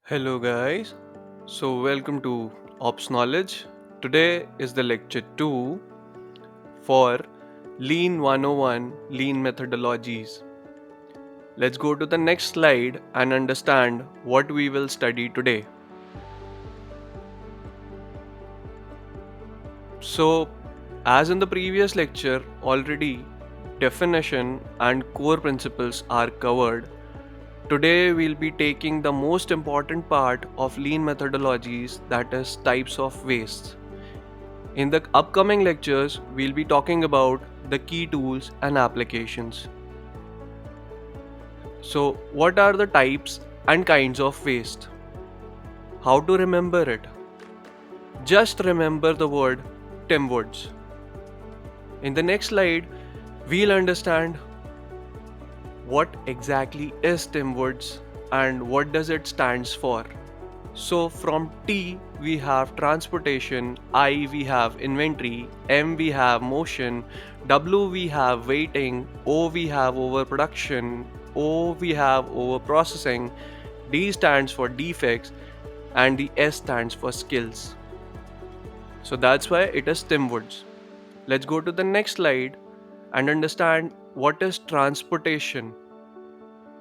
Hello guys, so welcome to Ops Knowledge. Today is the lecture 2 for Lean 101 Lean Methodologies. Let's go to the next slide and understand what we will study today. So, as in the previous lecture, already definition and core principles are covered. Today we'll be taking the most important part of lean methodologies, that is types of waste. In the upcoming lectures, we'll be talking about the key tools and applications. So, what are the types and kinds of waste? How to remember it? Just remember the word Tim Woods. In the next slide, we'll understand what exactly is Tim Woods and what does it stands for. So from T we have transportation, I we have inventory, M we have motion, W we have waiting, O we have overproduction, O we have overprocessing, D stands for defects, and the S stands for skills. So that's why it is Tim Woods. Let's go to the next slide and understand what is transportation.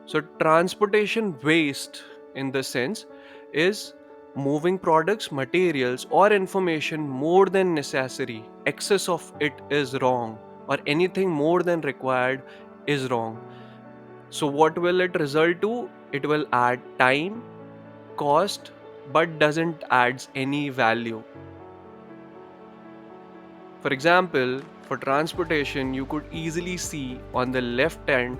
So, transportation waste, in the sense, is moving products, materials, or information more than necessary. Excess of it is wrong, or anything more than required is wrong. So, what will it result to? It will add time, cost, but doesn't adds any value. For example, for transportation, you could easily see on the left hand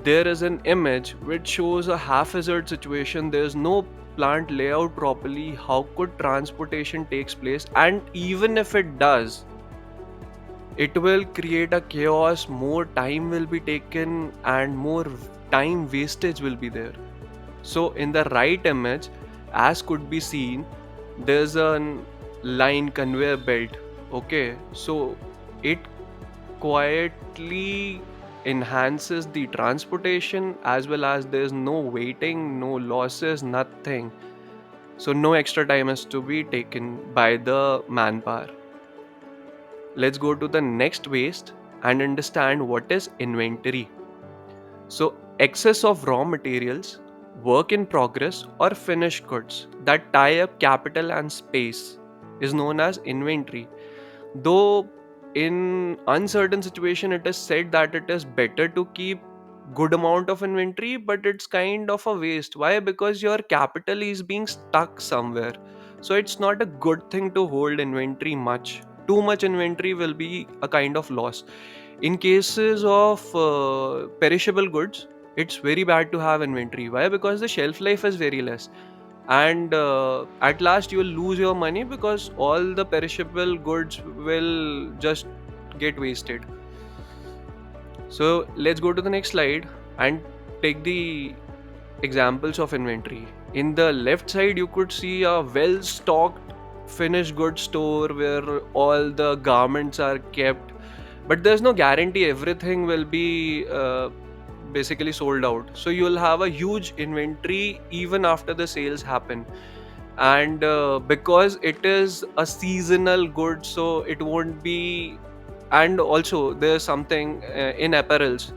there is an image which shows a haphazard situation. There's no plant layout properly. How could transportation takes place? And even if it does, it will create a chaos. More time will be taken and more time wastage will be there. So in the right image, as could be seen, there's a line conveyor belt. Okay, so it quietly enhances the transportation, as well as there's no waiting, no losses, nothing. So no extra time has to be taken by the manpower. Let's go to the next waste and understand what is inventory. So excess of raw materials, work in progress, or finished goods that tie up capital and space is known as inventory. Though in uncertain situation it is said that it is better to keep good amount of inventory, but it's kind of a waste. Why? Because your capital is being stuck somewhere. So it's not a good thing to hold inventory much. Too much inventory will be a kind of loss. In cases of perishable goods, it's very bad to have inventory. Why? Because the shelf life is very less, and at last you will lose your money because all the perishable goods will just get wasted. So let's go to the next slide and take the examples of inventory. In the left side you could see a well stocked finished goods store where all the garments are kept, but there's no guarantee everything will be basically sold out. So you'll have a huge inventory even after the sales happen. And because it is a seasonal good, so it won't be. And also there's something in apparels,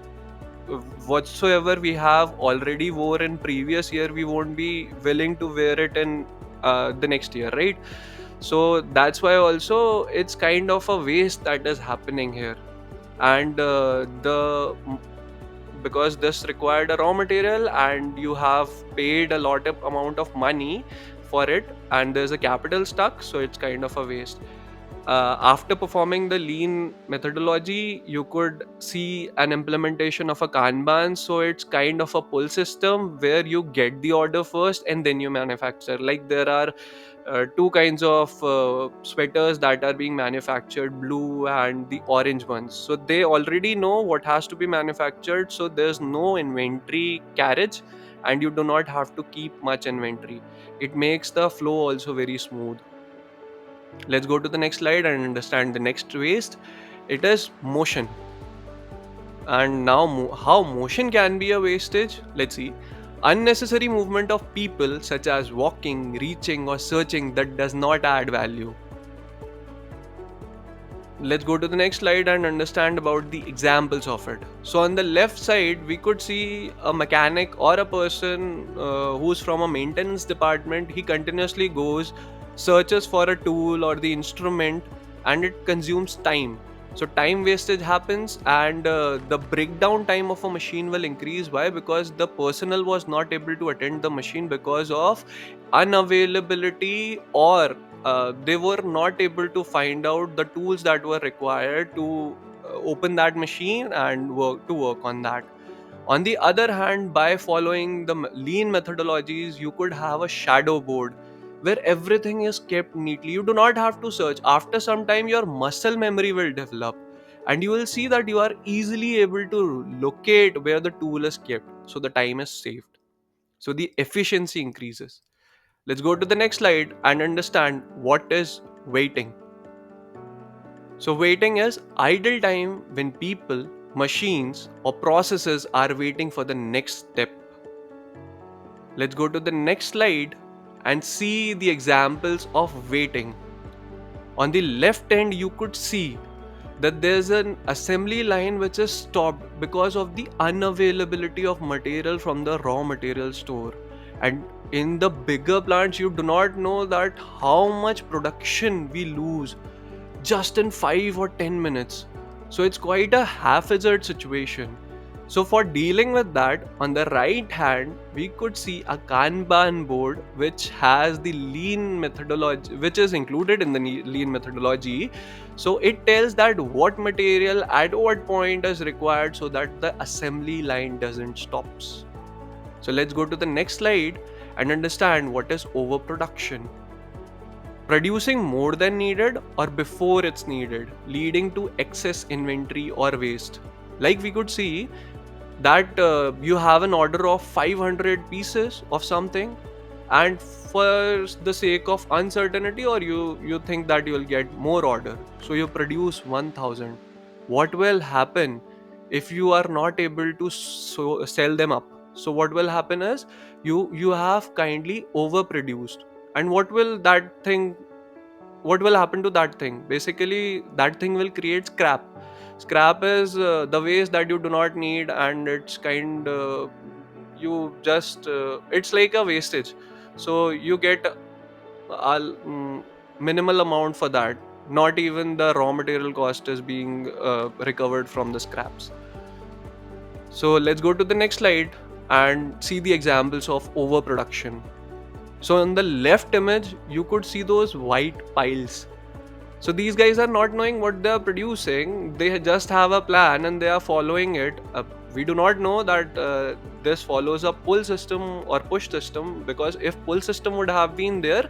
whatsoever we have already wore in previous year, we won't be willing to wear it in the next year, right? So that's why also it's kind of a waste that is happening here. And because this required a raw material and you have paid a lot of amount of money for it, and there's a capital stuck, so it's kind of a waste. After performing the lean methodology, you could see an implementation of a Kanban. So it's kind of a pull system where you get the order first and then you manufacture. Like there are two kinds of sweaters that are being manufactured, blue and the orange ones. So they already know what has to be manufactured. So there's no inventory carriage and you do not have to keep much inventory. It makes the flow also very smooth. Let's go to the next slide and understand the next waste. It is motion. And now how motion can be a wastage? Let's see. Unnecessary movement of people, such as walking, reaching, or searching, that does not add value. Let's go to the next slide and understand about the examples of it. So on the left side, we could see a mechanic or a person who's from a maintenance department. He continuously goes, searches for a tool or the instrument, and it consumes time. So time wastage happens, and the breakdown time of a machine will increase. Why? Because the personnel was not able to attend the machine because of unavailability, or they were not able to find out the tools that were required to open that machine and work on that. On the other hand, by following the lean methodologies, you could have a shadow board where everything is kept neatly. You do not have to search. After some time, your muscle memory will develop, and you will see that you are easily able to locate where the tool is kept. So the time is saved. So the efficiency increases. Let's go to the next slide and understand what is waiting. So, waiting is idle time when people, machines, or processes are waiting for the next step. Let's go to the next slide and see the examples of waiting. On the left end, you could see that there's an assembly line which is stopped because of the unavailability of material from the raw material store. And in the bigger plants, you do not know that how much production we lose just in 5 or 10 minutes. So it's quite a haphazard situation. So for dealing with that, on the right hand, we could see a Kanban board which has the lean methodology, which is included in the lean methodology. So it tells that what material at what point is required so that the assembly line doesn't stops. So let's go to the next slide and understand what is overproduction. Producing more than needed or before it's needed, leading to excess inventory or waste. Like we could see that you have an order of 500 pieces of something, and for the sake of uncertainty, or you think that you'll get more order, so you produce 1000. What will happen if you are not able to sell them up? So what will happen is you have kindly overproduced, and what will happen to that thing? Basically, that thing will create scrap. Scrap is the waste that you do not need, and it's kind you just it's like a wastage. So you get minimal amount for that. Not even the raw material cost is being recovered from the scraps. So let's go to the next slide and see the examples of overproduction. So in the left image, you could see those white piles. So these guys are not knowing what they are producing. They just have a plan and they are following it. We do not know that this follows a pull system or push system, because if pull system would have been there,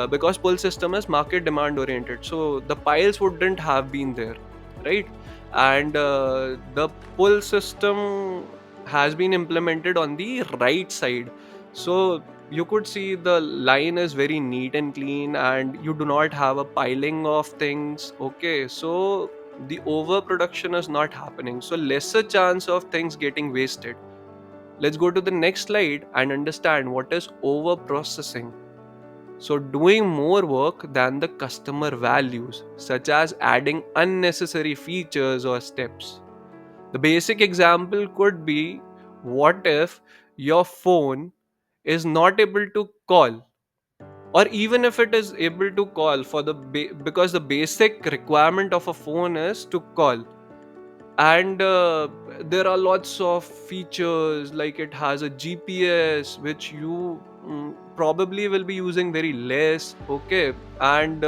because pull system is market demand oriented, so the piles wouldn't have been there, right? And the pull system has been implemented on the right side. So you could see the line is very neat and clean, and you do not have a piling of things. Okay, so the overproduction is not happening, so lesser chance of things getting wasted. Let's go to the next slide and understand what is over processing. So doing more work than the customer values, such as adding unnecessary features or steps. The basic example could be, what if your phone is not able to call, or even if it is able to call for the because the basic requirement of a phone is to call, and there are lots of features, like it has a GPS which you probably will be using very less. Okay, and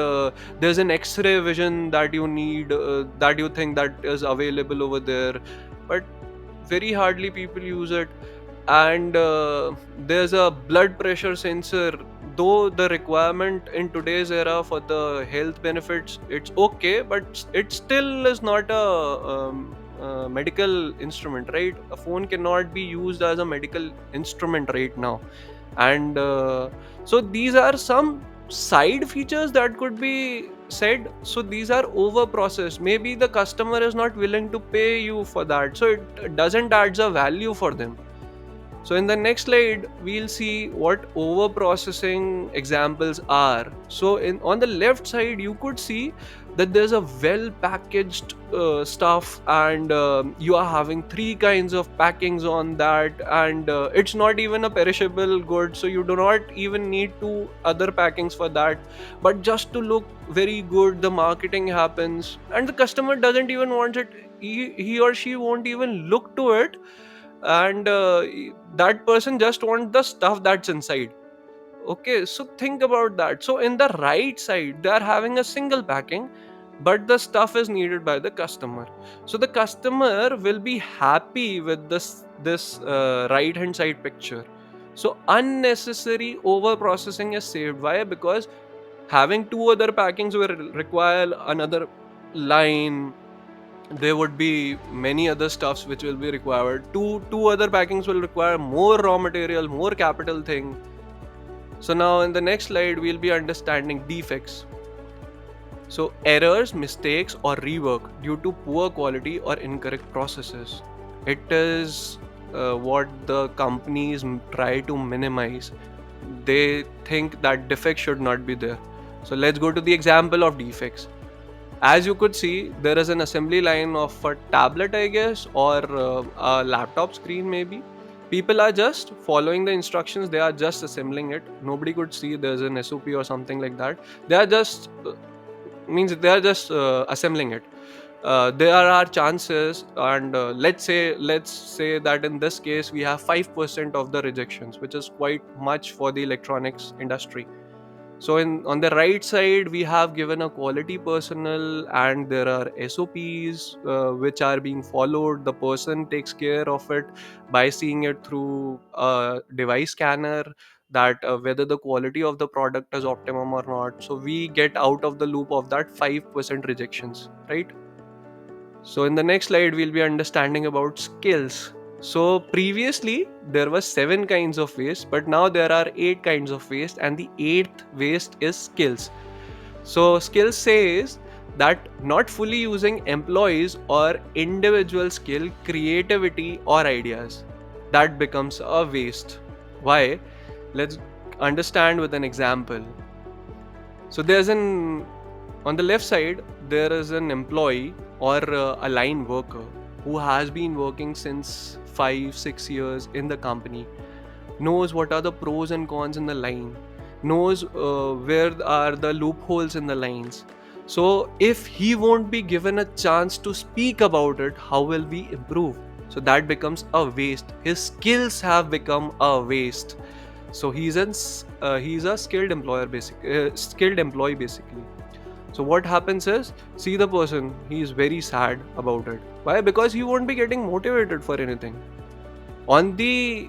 there's an X-ray vision that you need, that you think that is available over there, but very hardly people use it. And there's a blood pressure sensor, though the requirement in today's era for the health benefits, it's okay, but it still is not a medical instrument, right? A phone cannot be used as a medical instrument right now. And so these are some side features that could be said. So these are over processed. Maybe the customer is not willing to pay you for that, so it doesn't adds a value for them. So in the next slide, we'll see what over processing examples are. So in on the left side, you could see that there's a well packaged stuff, and you are having three kinds of packings on that, and it's not even a perishable good, so you do not even need two other packings for that. But just to look very good, the marketing happens, and the customer doesn't even want it. He or she won't even look to it, and that person just wants the stuff that's inside. Okay, so think about that. So in the right side, they are having a single packing, but the stuff is needed by the customer. So the customer will be happy with this right hand side picture. So unnecessary over processing is saved. Why? Because having two other packings will require another line. There would be many other stuffs which will be required. Two other packings will require more raw material, more capital thing. So now in the next slide, we'll be understanding defects. So errors, mistakes, or rework due to poor quality or incorrect processes. It is what the companies try to minimize. They think that defects should not be there. So let's go to the example of defects. As you could see, there is an assembly line of a tablet, I guess, or a laptop screen, maybe. People are just following the instructions, they are just assembling it. Nobody could see there's an SOP or something like that. They are just means they are just assembling it. There are chances, and let's say that in this case we have 5% of the rejections, which is quite much for the electronics industry. So in on the right side, we have given a quality personnel, and there are SOPs which are being followed. The person takes care of it by seeing it through a device scanner, that whether the quality of the product is optimum or not. So we get out of the loop of that 5% rejections, right? So in the next slide, we'll be understanding about skills. So previously there were seven kinds of waste, but now there are eight kinds of waste, and the eighth waste is skills. So skills says that not fully using employees or individual skill, creativity, or ideas, that becomes a waste. Why? Let's understand with an example. So there's an on the left side, there is an employee or a line worker who has been working since 5 6 years in the company, knows what are the pros and cons in the line, knows where are the loopholes in the lines. So if he won't be given a chance to speak about it, how will we improve? So that becomes a waste. His skills have become a waste. So he's a skilled employee basically. So what happens is, see the person, he is very sad about it. Why? Because he won't be getting motivated for anything. On the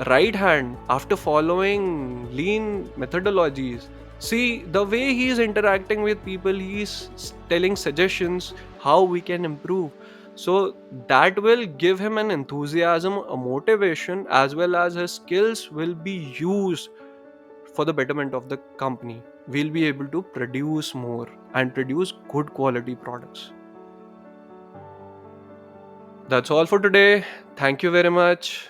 right hand, after following lean methodologies, see the way he is interacting with people, he is telling suggestions how we can improve. So that will give him an enthusiasm, a motivation, as well as his skills will be used for the betterment of the company. We'll be able to produce more and produce good quality products. That's all for today. Thank you very much.